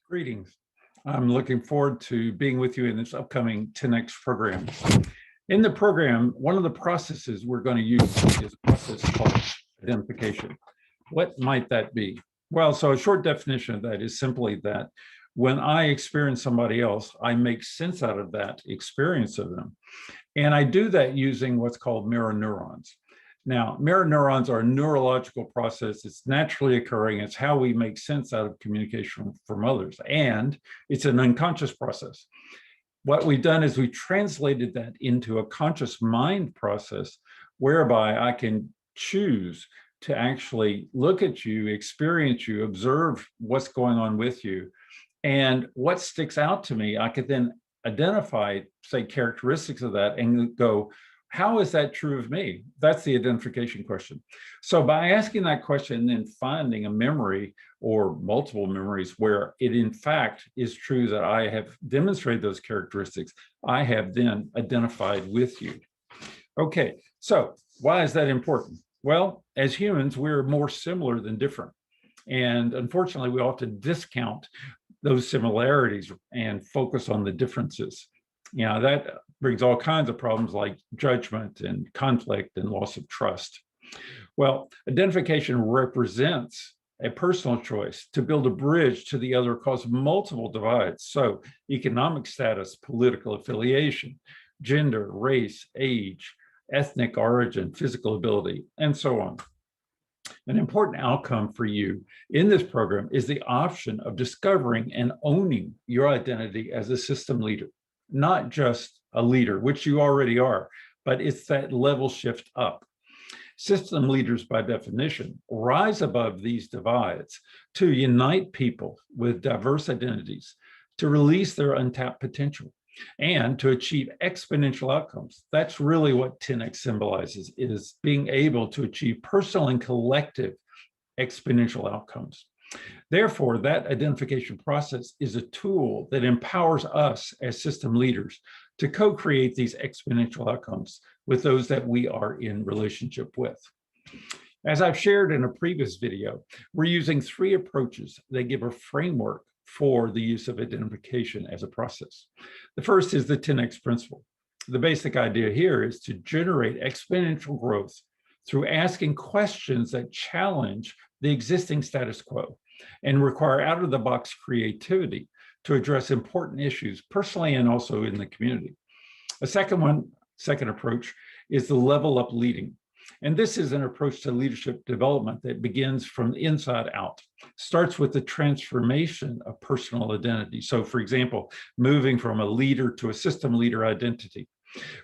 Greetings. I'm looking forward to being with you in this upcoming 10X program. In the program, one of the processes we're going to use is a process called identification. What might that be? Well, so a short definition of that is simply that when I experience somebody else, I make sense out of that experience of them. And I do that using what's called mirror neurons. Now, mirror neurons are a neurological process. It's naturally occurring. It's how we make sense out of communication from others. And it's an unconscious process. What we've done is we translated that into a conscious mind process whereby I can choose to actually look at you, experience you, observe what's going on with you. And what sticks out to me, I could then identify, say, characteristics of that and go, how is that true of me? That's the identification question. So by asking that question and then finding a memory or multiple memories where it in fact is true that I have demonstrated those characteristics, I have then identified with you. Okay, so why is that important? Well, as humans, we're more similar than different. And unfortunately, we often discount those similarities and focus on the differences. You know, that brings all kinds of problems like judgment and conflict and loss of trust. Well, identification represents a personal choice to build a bridge to the other across multiple divides. So economic status, political affiliation, gender, race, age, ethnic origin, physical ability, and so on. An important outcome for you in this program is the option of discovering and owning your identity as a system leader, not just a leader, which you already are, but it's that level shift up. System leaders, by definition, rise above these divides to unite people with diverse identities, to release their untapped potential, and to achieve exponential outcomes. That's really what 10X symbolizes, is being able to achieve personal and collective exponential outcomes. Therefore, that identification process is a tool that empowers us as system leaders to co-create these exponential outcomes with those that we are in relationship with. As I've shared in a previous video, we're using 3 approaches that give a framework for the use of identification as a process. The first is the 10X principle. The basic idea here is to generate exponential growth through asking questions that challenge the existing status quo and require out-of-the-box creativity to address important issues personally and also in the community. A second approach is the level-up leading. And this is an approach to leadership development that begins from the inside out, starts with the transformation of personal identity. So for example, moving from a leader to a system leader identity,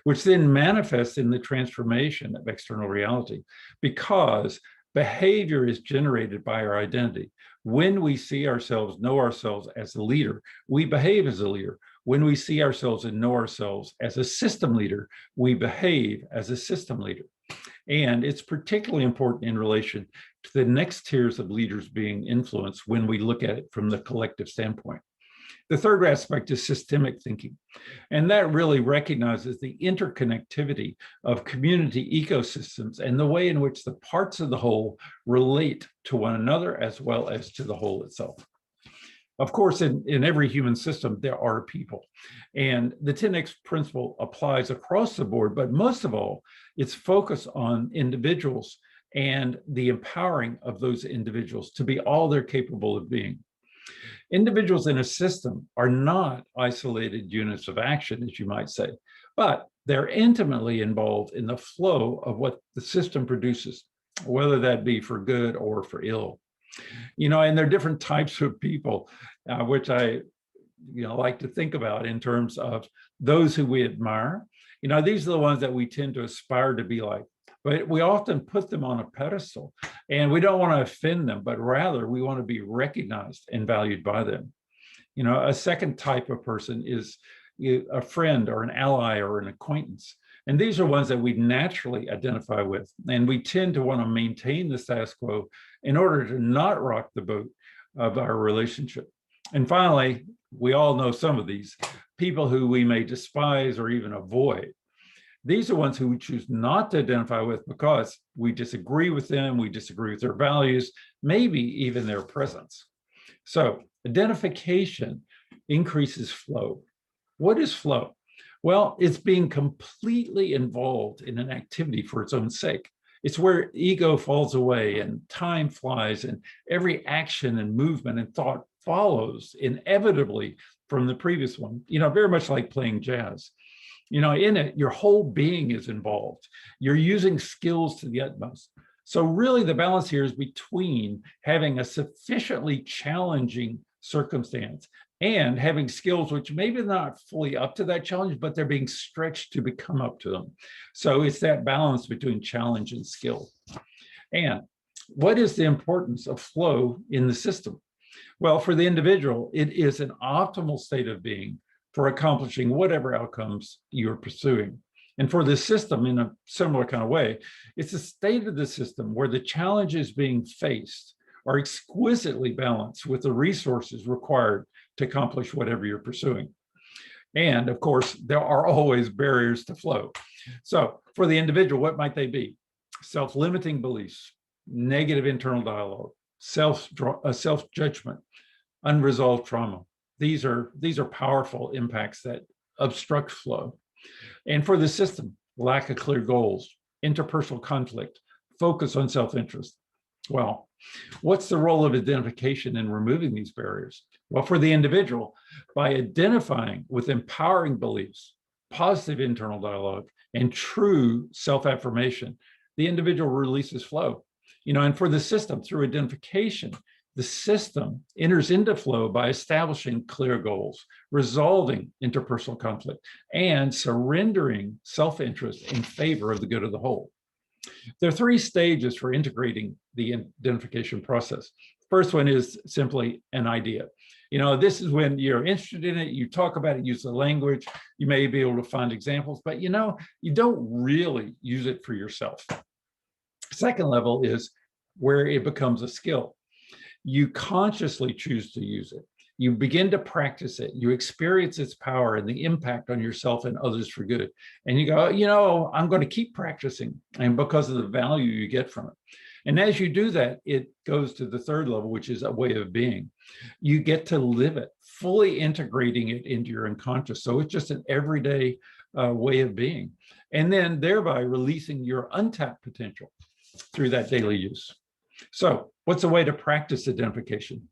which then manifests in the transformation of external reality, because behavior is generated by our identity. When we see ourselves, know ourselves as a leader, we behave as a leader. When we see ourselves and know ourselves as a system leader, we behave as a system leader. And it's particularly important in relation to the next tiers of leaders being influenced when we look at it from the collective standpoint. The third aspect is systemic thinking, and that really recognizes the interconnectivity of community ecosystems and the way in which the parts of the whole relate to one another as well as to the whole itself. Of course, in every human system, there are people, and the 10X principle applies across the board, but most of all, it's focused on individuals and the empowering of those individuals to be all they're capable of being. Individuals in a system are not isolated units of action, as you might say, but they're intimately involved in the flow of what the system produces, whether that be for good or for ill. You know, and there are different types of people, which I like to think about in terms of those who we admire. You know, these are the ones that we tend to aspire to be like, but we often put them on a pedestal and we don't want to offend them, but rather we want to be recognized and valued by them. You know, a second type of person is a friend or an ally or an acquaintance. And these are ones that we naturally identify with. And we tend to want to maintain the status quo in order to not rock the boat of our relationship. And finally, we all know some of these people who we may despise or even avoid. These are ones who we choose not to identify with because we disagree with them, we disagree with their values, maybe even their presence. So identification increases flow. What is flow? Well, it's being completely involved in an activity for its own sake. It's where ego falls away and time flies and every action and movement and thought follows inevitably from the previous one, very much like playing jazz. In it, your whole being is involved. You're using skills to the utmost. So really the balance here is between having a sufficiently challenging circumstance and having skills which maybe not fully up to that challenge, but they're being stretched to become up to them. So it's that balance between challenge and skill. And what is the importance of flow in the system? Well, for the individual, it is an optimal state of being for accomplishing whatever outcomes you're pursuing. And for the system, in a similar kind of way, it's a state of the system where the challenges being faced are exquisitely balanced with the resources required to accomplish whatever you're pursuing. And of course, there are always barriers to flow. So for the individual, what might they be? Self-limiting beliefs, negative internal dialogue, self-judgment, unresolved trauma. These are powerful impacts that obstruct flow. And for the system, lack of clear goals, interpersonal conflict, focus on self-interest. Well, what's the role of identification in removing these barriers? Well, for the individual, by identifying with empowering beliefs, positive internal dialogue, and true self-affirmation, the individual releases flow. And for the system, through identification, the system enters into flow by establishing clear goals, resolving interpersonal conflict, and surrendering self-interest in favor of the good of the whole. There are three stages for integrating the identification process. First one is simply an idea. This is when you're interested in it, you talk about it, use the language, you may be able to find examples, but you don't really use it for yourself. Second level is where it becomes a skill. You consciously choose to use it. You begin to practice it. You experience its power and the impact on yourself and others for good. And you go, I'm going to keep practicing, and because of the value you get from it. And as you do that, it goes to the third level, which is a way of being. You get to live it, fully integrating it into your unconscious. So it's just an everyday way of being. And then thereby releasing your untapped potential through that daily use. So what's a way to practice identification?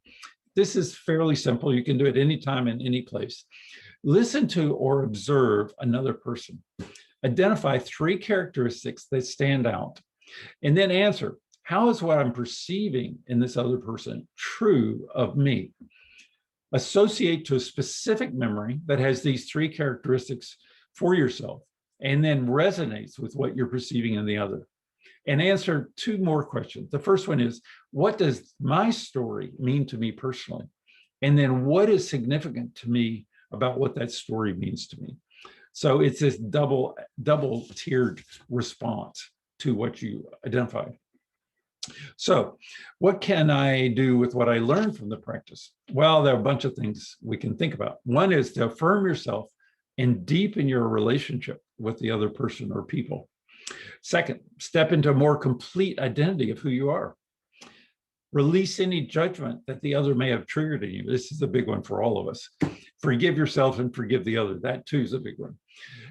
This is fairly simple. You can do it anytime and any place. Listen to or observe another person. Identify three characteristics that stand out, and then answer, how is what I'm perceiving in this other person true of me? Associate to a specific memory that has these three characteristics for yourself, and then resonates with what you're perceiving in the other. And answer two more questions. The first one is, what does my story mean to me personally? And then what is significant to me about what that story means to me? So it's this double tiered response to what you identified. So what can I do with what I learned from the practice? Well, there are a bunch of things we can think about. One is to affirm yourself and deepen your relationship with the other person or people. Second, step into a more complete identity of who you are. Release any judgment that the other may have triggered in you. This is a big one for all of us. Forgive yourself and forgive the other. That too is a big one.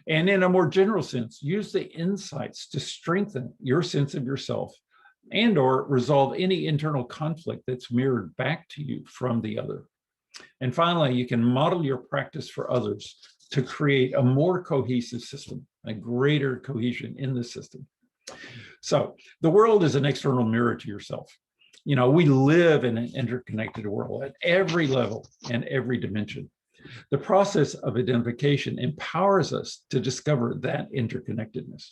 And in a more general sense, use the insights to strengthen your sense of yourself and or resolve any internal conflict that's mirrored back to you from the other. And finally, you can model your practice for others to create a more cohesive system, a greater cohesion in the system. So the world is an external mirror to yourself. We live in an interconnected world at every level and every dimension. The process of identification empowers us to discover that interconnectedness.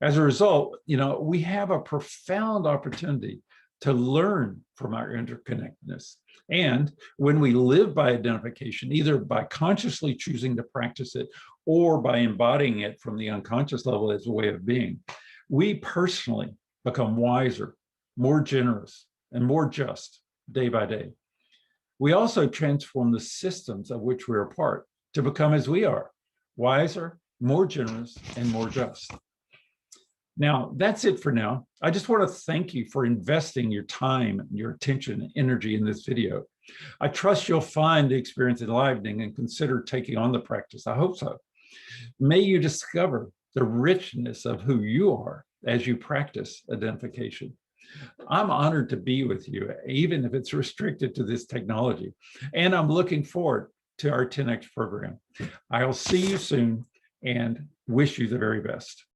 As a result, we have a profound opportunity to learn from our interconnectedness. And when we live by identification, either by consciously choosing to practice it or by embodying it from the unconscious level as a way of being, we personally become wiser, more generous, and more just day by day. We also transform the systems of which we're a part to become as we are, wiser, more generous, and more just. Now, that's it for now. I just want to thank you for investing your time, your attention, and energy in this video. I trust you'll find the experience enlivening and consider taking on the practice. I hope so. May you discover the richness of who you are as you practice identification. I'm honored to be with you, even if it's restricted to this technology. And I'm looking forward to our 10X program. I'll see you soon and wish you the very best.